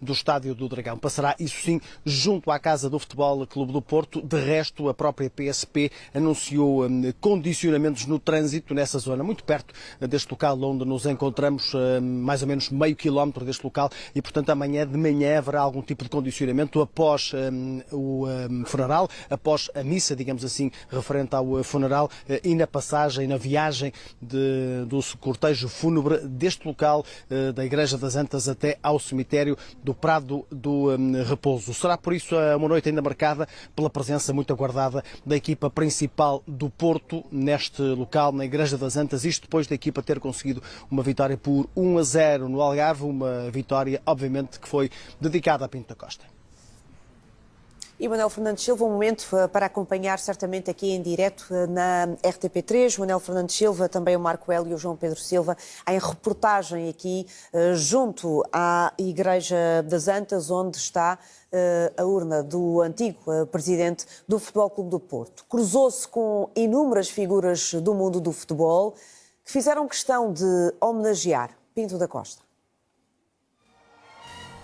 do Estádio do Dragão. Passará, isso sim, junto à Casa do Futebol Clube do Porto. De resto, a própria PSP anunciou condicionamentos no trânsito nessa zona, muito perto deste local onde nos encontramos, mais ou menos meio quilómetro deste local, e, portanto, amanhã de manhã haverá algum tipo de condicionamento após o funeral, após a missa, digamos assim, referente ao funeral, e na passagem, na viagem do cortejo fúnebre deste local, da Igreja das Antas até ao cemitério do Prado do Repouso. Será por isso uma noite ainda marcada pela presença muito aguardada da equipa principal do Porto neste local, na Igreja das Antas, isto depois da equipa ter conseguido uma vitória por 1-0 no Algarve, uma vitória obviamente que foi dedicada a Pinto da Costa. E Manuel Fernandes Silva, um momento para acompanhar certamente aqui em direto na RTP3. Manuel Fernandes Silva, também o Marco Hélio e o João Pedro Silva, em reportagem aqui junto à Igreja das Antas, onde está a urna do antigo presidente do Futebol Clube do Porto. Cruzou-se com inúmeras figuras do mundo do futebol que fizeram questão de homenagear Pinto da Costa.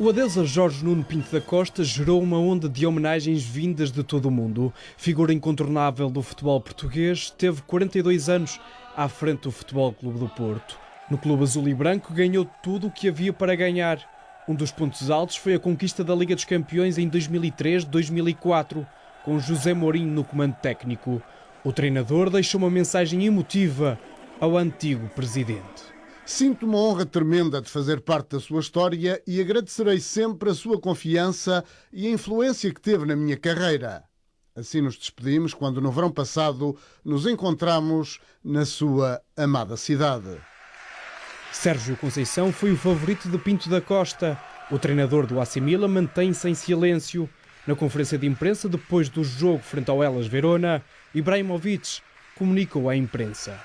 O adeus a Jorge Nuno Pinto da Costa gerou uma onda de homenagens vindas de todo o mundo. Figura incontornável do futebol português, teve 42 anos à frente do Futebol Clube do Porto. No clube azul e branco ganhou tudo o que havia para ganhar. Um dos pontos altos foi a conquista da Liga dos Campeões em 2003-2004, com José Mourinho no comando técnico. O treinador deixou uma mensagem emotiva ao antigo presidente. Sinto uma honra tremenda de fazer parte da sua história e agradecerei sempre a sua confiança e a influência que teve na minha carreira. Assim nos despedimos quando no verão passado nos encontramos na sua amada cidade. Sérgio Conceição foi o favorito de Pinto da Costa. O treinador do AC Milan mantém-se em silêncio. Na conferência de imprensa depois do jogo frente ao Hellas Verona, Ibrahimovic comunicou à imprensa.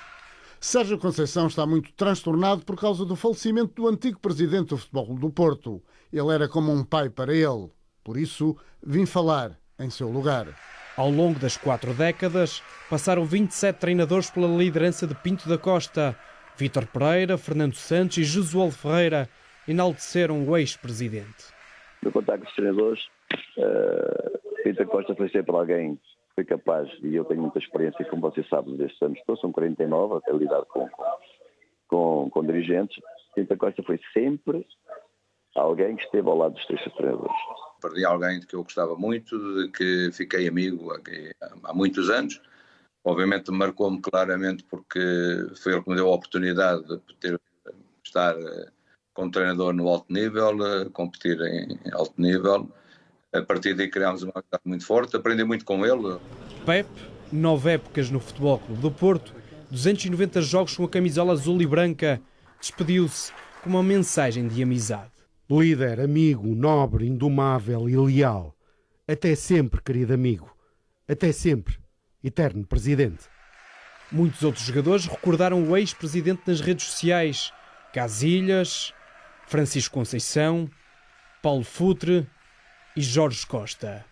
Sérgio Conceição está muito transtornado por causa do falecimento do antigo presidente do Futebol Clube do Porto. Ele era como um pai para ele. Por isso, vim falar em seu lugar. Ao longo das 4 décadas, passaram 27 treinadores pela liderança de Pinto da Costa. Vítor Pereira, Fernando Santos e Jesualdo Ferreira enalteceram o ex-presidente. No contacto dos treinadores, Pinto da Costa foi sempre alguém que foi capaz, e eu tenho muita experiência, como vocês sabem, destes anos todos, são 49, até lidar com dirigentes. Pinto da Costa foi sempre alguém que esteve ao lado dos três treinadores. Perdi alguém de que eu gostava muito, de que fiquei amigo há muitos anos. Obviamente marcou-me claramente porque foi ele que me deu a oportunidade de estar como treinador no alto nível, competir em alto nível. A partir daí criámos uma amizade muito forte, aprendi muito com ele. Pep, 9 épocas no Futebol Clube do Porto, 290 jogos com a camisola azul e branca, despediu-se com uma mensagem de amizade. Líder, amigo, nobre, indomável e leal. Até sempre, querido amigo. Até sempre, eterno presidente. Muitos outros jogadores recordaram o ex-presidente nas redes sociais. Casilhas, Francisco Conceição, Paulo Futre e Jorge Costa.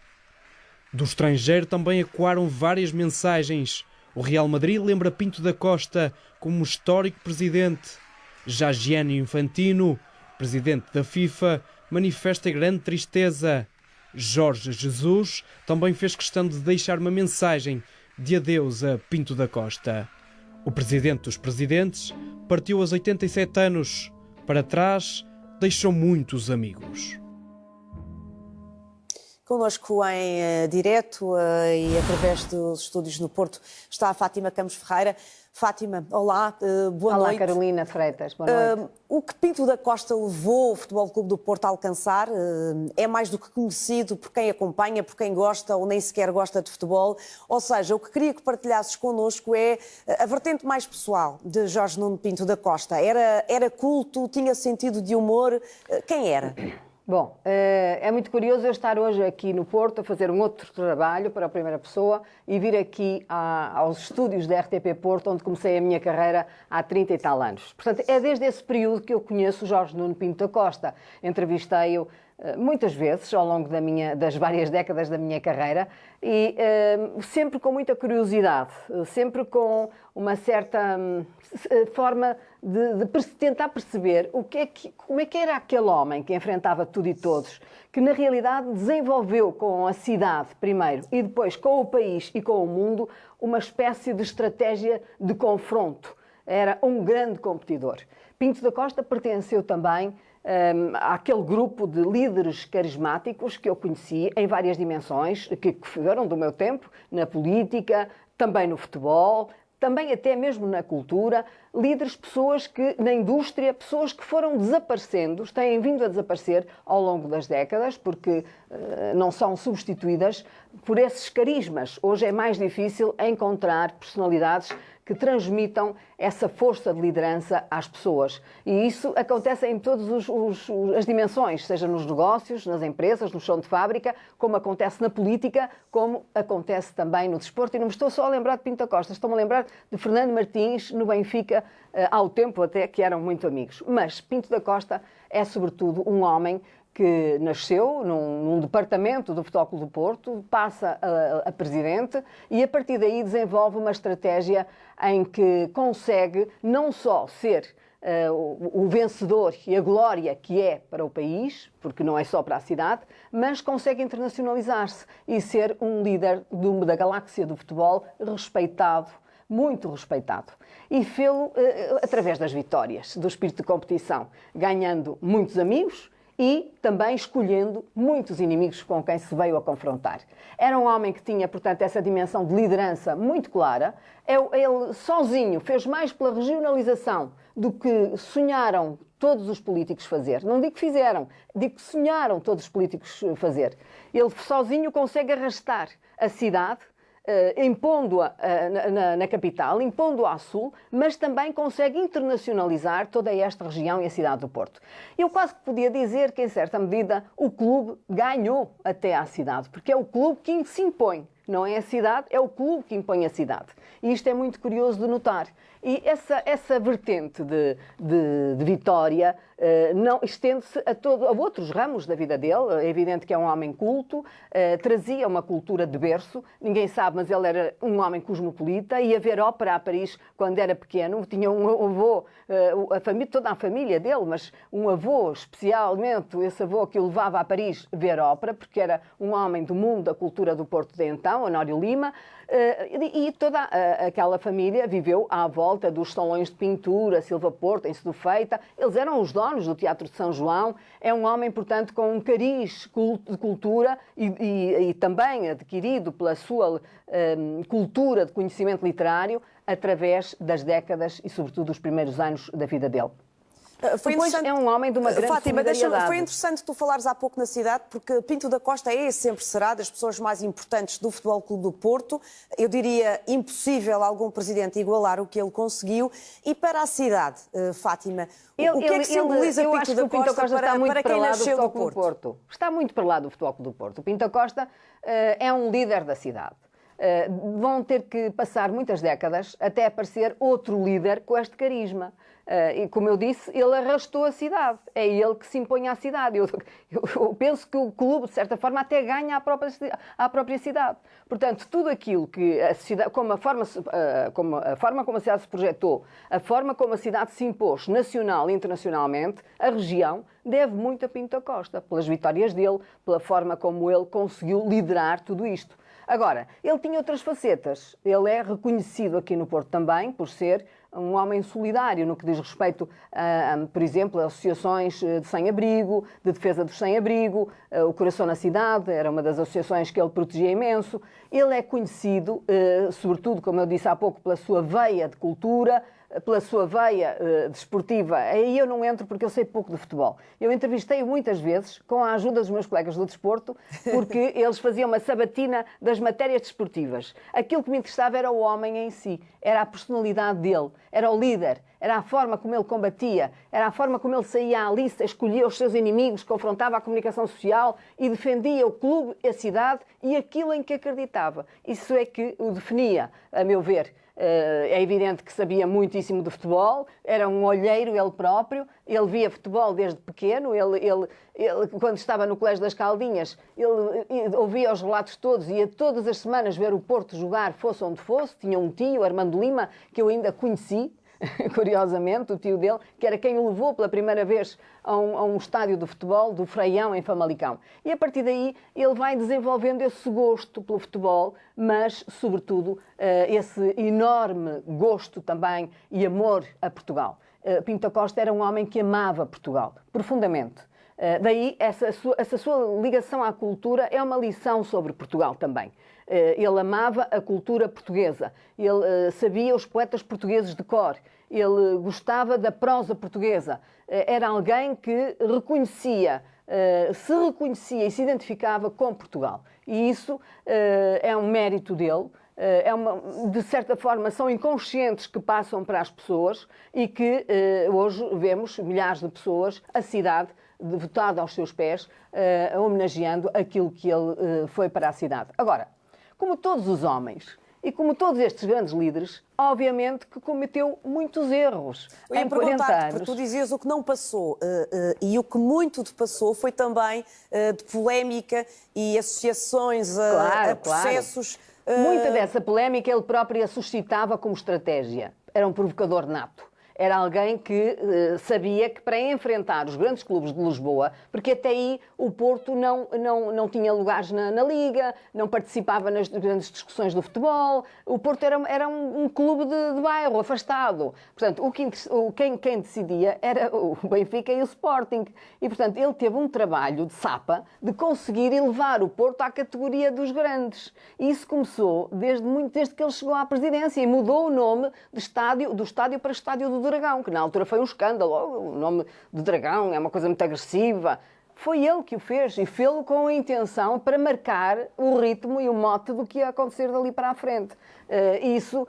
Do estrangeiro também ecoaram várias mensagens. O Real Madrid lembra Pinto da Costa como um histórico presidente. Já Gianni Infantino, presidente da FIFA, manifesta grande tristeza. Jorge Jesus também fez questão de deixar uma mensagem de adeus a Pinto da Costa. O presidente dos presidentes partiu aos 87 anos. Para trás, deixou muitos amigos. Connosco em direto e através dos estúdios no Porto está a Fátima Campos Ferreira. Fátima, olá, boa noite. Olá, Carolina Freitas, boa noite. O que Pinto da Costa levou o Futebol Clube do Porto a alcançar é mais do que conhecido por quem acompanha, por quem gosta ou nem sequer gosta de futebol. Ou seja, o que queria que partilhasses connosco é a vertente mais pessoal de Jorge Nuno Pinto da Costa. Era culto, tinha sentido de humor? Quem era? Bom, é muito curioso eu estar hoje aqui no Porto a fazer um outro trabalho para a Primeira Pessoa e vir aqui aos estúdios da RTP Porto, onde comecei a minha carreira há 30 e tal anos. Portanto, é desde esse período que eu conheço o Jorge Nuno Pinto da Costa. Entrevistei-o muitas vezes ao longo das várias décadas da minha carreira e sempre com muita curiosidade, sempre com uma certa forma de tentar perceber como é que era aquele homem que enfrentava tudo e todos, que na realidade desenvolveu com a cidade primeiro e depois com o país e com o mundo uma espécie de estratégia de confronto. Era um grande competidor. Pinto da Costa pertenceu também àquele grupo de líderes carismáticos que eu conheci em várias dimensões, que foram do meu tempo, na política, também no futebol, também até mesmo na cultura, líderes, pessoas que, na indústria, pessoas que foram desaparecendo, têm vindo a desaparecer ao longo das décadas, porque não são substituídas por esses carismas. Hoje é mais difícil encontrar personalidades que transmitam essa força de liderança às pessoas. E isso acontece em todas as dimensões, seja nos negócios, nas empresas, no chão de fábrica, como acontece na política, como acontece também no desporto. E não me estou só a lembrar de Pinto da Costa, estou-me a lembrar de Fernando Martins, no Benfica, há o tempo até que eram muito amigos. Mas Pinto da Costa é, sobretudo, um homem que nasceu num departamento do Futebol Clube do Porto, passa a presidente e a partir daí desenvolve uma estratégia em que consegue não só ser o vencedor e a glória que é para o país, porque não é só para a cidade, mas consegue internacionalizar-se e ser um líder da galáxia do futebol respeitado, muito respeitado. E fê-lo através das vitórias, do espírito de competição, ganhando muitos amigos, e também escolhendo muitos inimigos com quem se veio a confrontar. Era um homem que tinha, portanto, essa dimensão de liderança muito clara. Ele sozinho fez mais pela regionalização do que sonharam todos os políticos fazer. Não digo que fizeram, digo que sonharam todos os políticos fazer. Ele sozinho consegue arrastar a cidade, impondo-a na capital, impondo-a a sul, mas também consegue internacionalizar toda esta região e a cidade do Porto. Eu quase que podia dizer que, em certa medida, o clube ganhou até à cidade, porque é o clube que se impõe. Não é a cidade, é o clube que impõe a cidade. E isto é muito curioso de notar. E essa vertente de vitória não estende-se a outros ramos da vida dele. É evidente que é um homem culto, trazia uma cultura de berço. Ninguém sabe, mas ele era um homem cosmopolita. Ia ver ópera a Paris quando era pequeno. Tinha um avô, toda a família dele, mas um avô especialmente, esse avô que o levava a Paris ver ópera, porque era um homem do mundo da cultura do Porto de então, Honório Lima. E toda aquela família viveu à volta dos salões de pintura, Silva Porto, em Sedufeita. Eles eram os donos do Teatro de São João. É um homem, portanto, com um cariz de cultura e também adquirido pela sua cultura de conhecimento literário através das décadas e, sobretudo, dos primeiros anos da vida dele. Depois é um homem de uma grande solidariedade. Foi interessante tu falares há pouco na cidade, porque Pinto da Costa é sempre será das pessoas mais importantes do Futebol Clube do Porto. Eu diria impossível algum presidente igualar o que ele conseguiu. E para a cidade, Fátima, o que é que simboliza Pinto da Costa para quem nasceu do Porto? Está muito para lá do Futebol Clube do Porto. O Pinto da Costa é um líder da cidade. Vão ter que passar muitas décadas até aparecer outro líder com este carisma. E, como eu disse, ele arrastou a cidade. É ele que se impõe à cidade. Eu penso que o clube, de certa forma, até ganha à própria cidade. Portanto, tudo aquilo que a cidade, a forma como a cidade se projetou, a forma como a cidade se impôs nacional e internacionalmente, a região, deve muito a Pinto da Costa, pelas vitórias dele, pela forma como ele conseguiu liderar tudo isto. Agora, ele tinha outras facetas. Ele é reconhecido aqui no Porto também por ser um homem solidário no que diz respeito, por exemplo, a associações de sem-abrigo, de defesa dos sem-abrigo, o Coração na Cidade, era uma das associações que ele protegia imenso. Ele é conhecido, sobretudo, como eu disse há pouco, pela sua veia de cultura, pela sua veia desportiva. Aí eu não entro porque eu sei pouco de futebol. Eu entrevistei-o muitas vezes com a ajuda dos meus colegas do desporto, porque eles faziam uma sabatina das matérias desportivas. Aquilo que me interessava era o homem em si, era a personalidade dele, era o líder, era a forma como ele combatia, era a forma como ele saía à lista, escolhia os seus inimigos, confrontava a comunicação social e defendia o clube, a cidade e aquilo em que acreditava. Isso é que o definia, a meu ver. É evidente que sabia muitíssimo de futebol, era um olheiro ele próprio, ele via futebol desde pequeno, ele quando estava no Colégio das Caldinhas, ele ouvia os relatos todos, ia todas as semanas ver o Porto jogar, fosse onde fosse. Tinha um tio, Armando Lima, que eu ainda conheci, curiosamente, o tio dele, que era quem o levou pela primeira vez a um estádio de futebol, do Freião, em Famalicão. E a partir daí ele vai desenvolvendo esse gosto pelo futebol, mas, sobretudo, esse enorme gosto também e amor a Portugal. Pinto da Costa era um homem que amava Portugal, profundamente. Daí, essa sua ligação à cultura é uma lição sobre Portugal também. Ele amava a cultura portuguesa, ele sabia os poetas portugueses de cor, ele gostava da prosa portuguesa. Era alguém que se reconhecia e se identificava com Portugal. E isso é um mérito dele. De certa forma, são inconscientes que passam para as pessoas e que hoje vemos milhares de pessoas, a cidade, votada aos seus pés, homenageando aquilo que ele foi para a cidade. Agora, como todos os homens e como todos estes grandes líderes, obviamente que cometeu muitos erros. Eu ia em 40 anos. porque tu dizias o que não passou e o que muito te passou foi também de polémica e associações a processos. Muita dessa polémica ele próprio a suscitava como estratégia. Era um provocador nato. Era alguém que sabia que para enfrentar os grandes clubes de Lisboa, porque até aí o Porto não tinha lugares na Liga, não participava nas grandes discussões do futebol, o Porto era um clube de bairro, afastado. Portanto, quem decidia era o Benfica e o Sporting. E, portanto, ele teve um trabalho de sapa de conseguir elevar o Porto à categoria dos grandes. E isso começou desde que ele chegou à presidência e mudou o nome do estádio para Estádio do Dragão, que na altura foi um escândalo. O nome do Dragão é uma coisa muito agressiva. Foi ele que o fez e fê-lo com a intenção para marcar o ritmo e o mote do que ia acontecer dali para a frente. Isso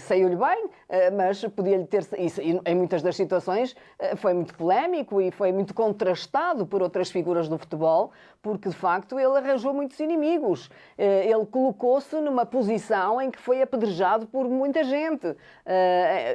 saiu-lhe bem, mas podia-lhe ter... Isso, em muitas das situações foi muito polémico e foi muito contrastado por outras figuras do futebol, porque, de facto, ele arranjou muitos inimigos. Ele colocou-se numa posição em que foi apedrejado por muita gente.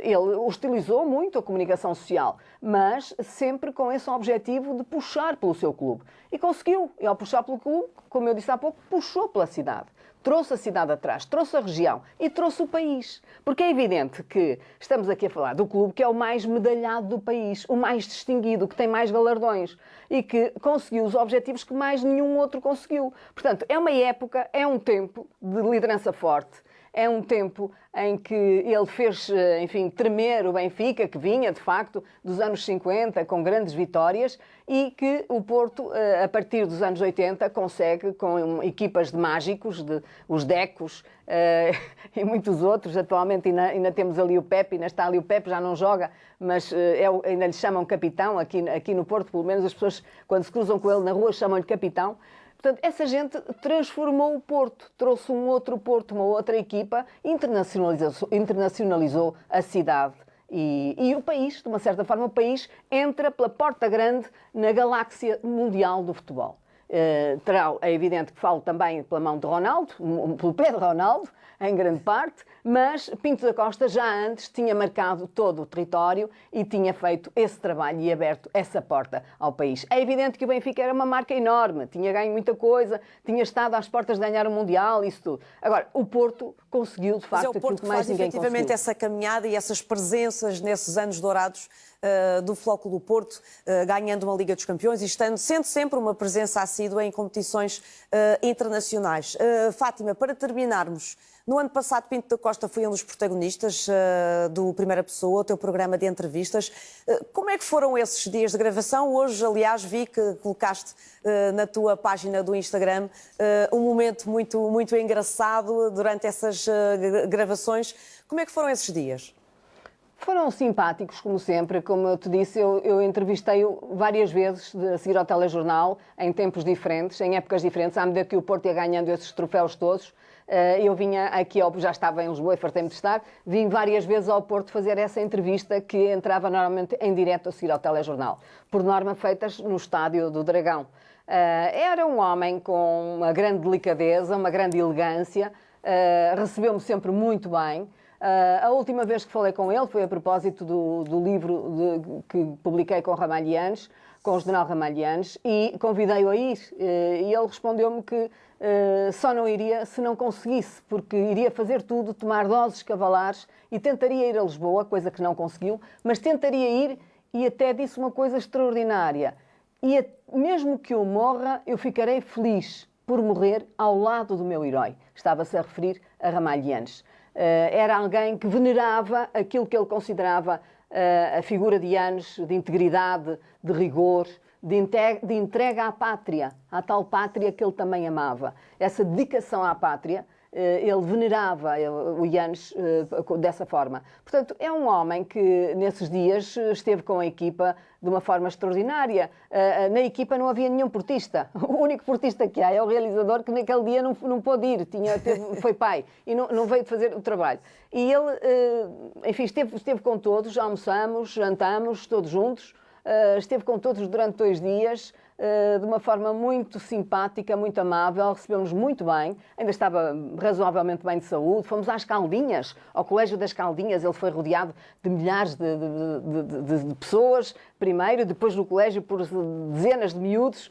Ele hostilizou muito a comunicação social, mas sempre com esse objetivo de puxar pelo seu clube. E conseguiu. E ao puxar pelo clube, como eu disse há pouco, puxou pela cidade. Trouxe a cidade atrás, trouxe a região e trouxe o país. Porque é evidente que estamos aqui a falar do clube que é o mais medalhado do país, o mais distinguido, que tem mais galardões e que conseguiu os objetivos que mais nenhum outro conseguiu. Portanto, é uma época, é um tempo de liderança forte. É um tempo em que ele fez, enfim, tremer o Benfica, que vinha, de facto, dos anos 50, com grandes vitórias, e que o Porto, a partir dos anos 80, consegue, com equipas de mágicos, os Decos e muitos outros. Atualmente ainda temos ali o Pepe, ainda está ali o Pepe, já não joga, mas ainda lhe chamam capitão. Aqui no Porto, pelo menos, as pessoas, quando se cruzam com ele na rua, chamam-lhe capitão. Portanto, essa gente transformou o Porto, trouxe um outro Porto, uma outra equipa, internacionalizou a cidade. E o país, de uma certa forma, o país entra pela porta grande na galáxia mundial do futebol. É evidente que falo também pela mão de Ronaldo, pelo pé de Ronaldo, em grande parte, mas Pinto da Costa já antes tinha marcado todo o território e tinha feito esse trabalho e aberto essa porta ao país. É evidente que o Benfica era uma marca enorme, tinha ganho muita coisa, tinha estado às portas de ganhar o Mundial, isso tudo. Agora, o Porto conseguiu, de facto, aquilo que mais ninguém conseguiu. Efetivamente essa caminhada e essas presenças nesses anos dourados do Flóculo do Porto, ganhando uma Liga dos Campeões e sendo sempre uma presença assídua em competições internacionais. Fátima, para terminarmos, no ano passado Pinto da Costa foi um dos protagonistas do Primeira Pessoa, o teu programa de entrevistas. Como é que foram esses dias de gravação? Hoje, aliás, vi que colocaste na tua página do Instagram um momento muito, muito engraçado durante essas gravações. Como é que foram esses dias? Foram simpáticos, como sempre. Como eu te disse, eu entrevistei-o várias vezes a seguir ao telejornal, em tempos diferentes, em épocas diferentes, à medida que o Porto ia ganhando esses troféus todos. Eu vinha aqui, já estava em Lisboa e fartei-me de estar, vim várias vezes ao Porto fazer essa entrevista que entrava normalmente em direto a seguir ao telejornal, por norma feitas no Estádio do Dragão. Era um homem com uma grande delicadeza, uma grande elegância, recebeu-me sempre muito bem. A última vez que falei com ele foi a propósito do livro que publiquei com Ramalhianes, com o general Ramalhianes e convidei-o a ir. E ele respondeu-me que só não iria se não conseguisse, porque iria fazer tudo, tomar doses cavalares e tentaria ir a Lisboa, coisa que não conseguiu, mas tentaria ir e até disse uma coisa extraordinária. E mesmo que eu morra, eu ficarei feliz por morrer ao lado do meu herói. Estava-se a referir a Ramalhianes. Era alguém que venerava aquilo que ele considerava a figura de Yanes, de integridade, de rigor, de entrega à pátria, à tal pátria que ele também amava. Essa dedicação à pátria, ele venerava o Yanes dessa forma. Portanto, é um homem que nesses dias esteve com a equipa de uma forma extraordinária. Na equipa não havia nenhum portista. O único portista que há é o realizador, que naquele dia não pôde ir, foi pai e não veio fazer o trabalho. E ele, enfim, esteve com todos, almoçamos, jantamos, todos juntos. Esteve com todos durante 2 dias, de uma forma muito simpática, muito amável, recebeu-nos muito bem, ainda estava razoavelmente bem de saúde. Fomos às Caldinhas, ao Colégio das Caldinhas. Ele foi rodeado de milhares de pessoas, primeiro, depois no colégio por dezenas de miúdos,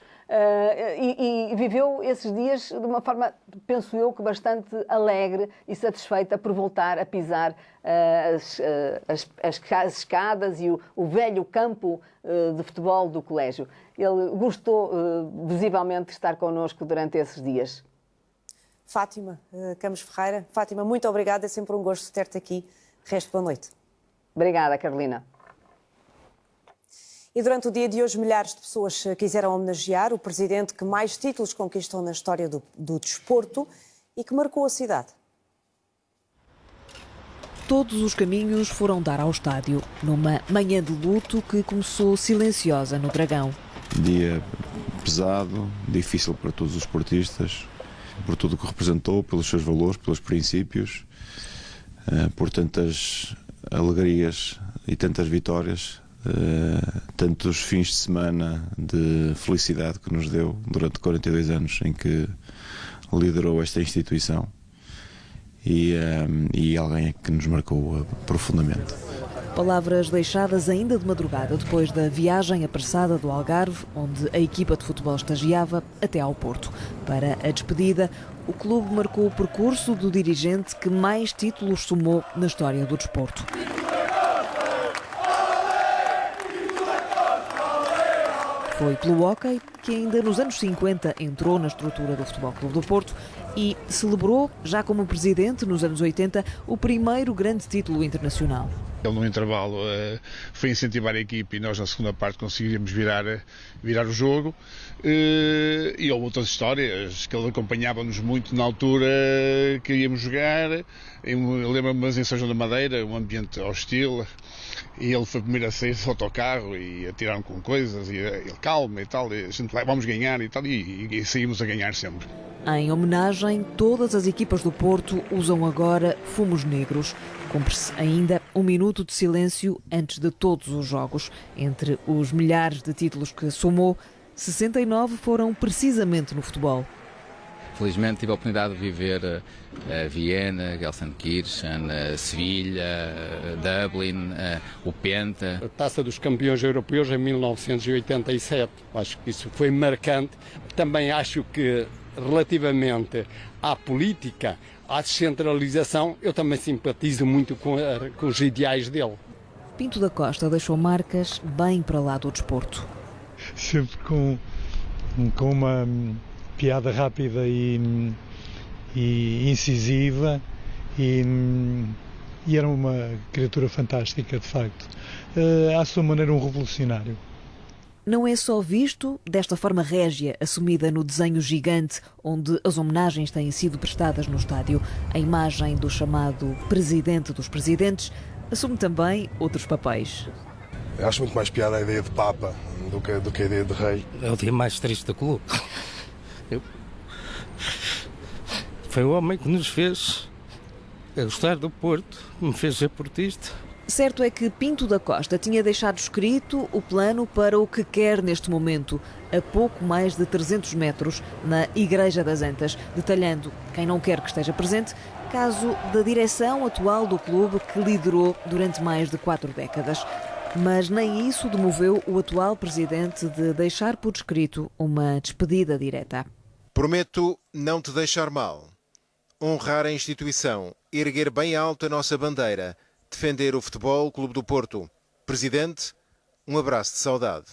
e viveu esses dias de uma forma, penso eu, que bastante alegre e satisfeita por voltar a pisar as escadas e o velho campo de futebol do colégio. Ele gostou visivelmente de estar connosco durante esses dias. Fátima Campos Ferreira. Fátima, muito obrigada, é sempre um gosto ter-te aqui. Resto boa noite. Obrigada, Carolina. E durante o dia de hoje, milhares de pessoas quiseram homenagear o presidente que mais títulos conquistou na história do desporto e que marcou a cidade. Todos os caminhos foram dar ao estádio, numa manhã de luto que começou silenciosa no Dragão. Dia pesado, difícil para todos os esportistas, por tudo o que representou, pelos seus valores, pelos princípios, por tantas alegrias e tantas vitórias, tantos fins de semana de felicidade que nos deu durante 42 anos em que liderou esta instituição. E alguém que nos marcou profundamente. Palavras deixadas ainda de madrugada, depois da viagem apressada do Algarve, onde a equipa de futebol estagiava, até ao Porto. Para a despedida, o clube marcou o percurso do dirigente que mais títulos somou na história do desporto. Foi pelo hóquei que ainda nos anos 50 entrou na estrutura do Futebol Clube do Porto e celebrou, já como presidente nos anos 80, o primeiro grande título internacional. Ele no intervalo foi incentivar a equipe e nós na segunda parte conseguiríamos virar o jogo, e houve outras histórias que ele acompanhava-nos muito na altura que íamos jogar. Eu lembro-me em São João da Madeira, um ambiente hostil, e ele foi primeiro a sair do autocarro e atiraram com coisas, e ele calma e tal, e a gente vai, vamos ganhar e tal, e saímos a ganhar sempre. Em homenagem, todas as equipas do Porto usam agora fumos negros. Cumpre-se ainda 1 minuto de silêncio antes de todos os jogos. Entre os milhares de títulos que somou, 69 foram precisamente no futebol. Felizmente tive a oportunidade de viver Viena, Gelsenkirchen, Sevilha, Dublin, o Penta. A Taça dos Campeões Europeus em 1987. Acho que isso foi marcante. Também acho que relativamente à política, à descentralização, eu também simpatizo muito com os ideais dele. Pinto da Costa deixou marcas bem para lá do desporto. Sempre com uma piada rápida e incisiva, e era uma criatura fantástica, de facto. À sua maneira, um revolucionário. Não é só visto desta forma régia, assumida no desenho gigante, onde as homenagens têm sido prestadas no estádio. A imagem do chamado Presidente dos Presidentes assume também outros papéis. Eu acho muito mais piada a ideia de Papa do que a ideia de Rei. É o dia mais triste do clube. Foi o homem que nos fez gostar do Porto, que me fez ser portista. Certo é que Pinto da Costa tinha deixado escrito o plano para o que quer neste momento, a pouco mais de 300 metros, na Igreja das Antas, detalhando quem não quer que esteja presente, caso da direção atual do clube que liderou durante mais de 4 décadas. Mas nem isso demoveu o atual presidente de deixar por escrito uma despedida direta. Prometo não te deixar mal. Honrar a instituição, erguer bem alto a nossa bandeira, defender o Futebol Clube do Porto. Presidente, um abraço de saudade.